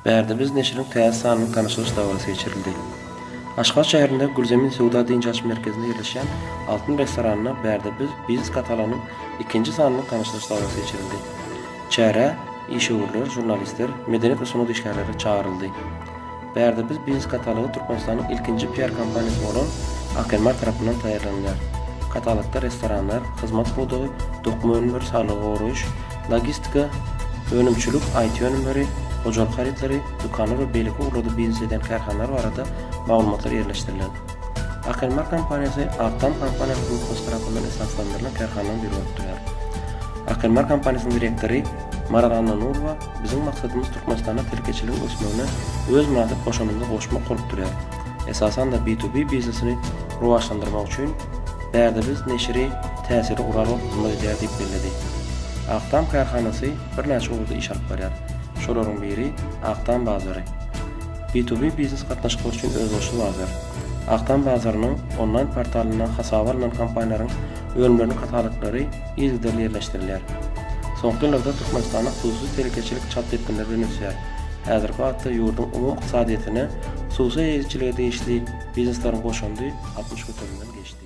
Bärde biz neşriň täze sanynyň tanyşylyş dagary seçirildi. Aşgabat şäherinde Gülzemin Sewda diýinç aç merkezinde ýerleşýän Altyn restoranyna Bärde biz biznes katalanyň ikinji sanynyň tanyşylyş dagary seçirildi. Çäre, işgörler, jurnalistler, medeniýet we sunudy işgärleri çağryldy. Bärde biz biznes katalogy Türkmenistanyň ilkinji PR kompaniýasy bolan Akelmar tarapyndan taýýarlanýar. Katalogda restoranlar, hyzmat budagy, dokuma önümleri, sağlyk goruş, logistika, önümçülük, IT önümleri, hocalyk haritleri, dukanlar we beýleki urlady biznes eden karhanalar barada maglumatlar ýerleşdirilen. Akelmar kompaniýasy Aktam kompaniýasy gruppasy tarapyndan esaslandyrılan karhanaň biri bolup durýar. Akelmar kompaniýasynyň direktori Maral Annanurova bizim maksatymız Türkmenistanda terkeçiliň ösmegine öz manaty goşanymyzy goşmak bolup durýar. Esasan da B2B biznesini rowajlandyrmak üçin Bärde biz neşri täsiri guraryp hizmet edýär diýip bellädi. Aktam karhanasy bir näçe urda iş alyp barýar. Şolaryň biri Aktam bazary. B2B biznes gatnaşyklary üçin özdeşli bazar. Aktam bazarynyň online portalyna hasaba alynan kompaniýalaryň önümlerini kataloglary ýygyda ýerleşdirilýär. Soňky ýyllarda Türkmenistanda hususy terkeçilik çat etkinler bilen ösýär. Häzirki wagtda ýurdun umum ykdysadyýatyna suwsy ýetirçiligi değişli biznesleriň goşandy 60 götürümden geçdi.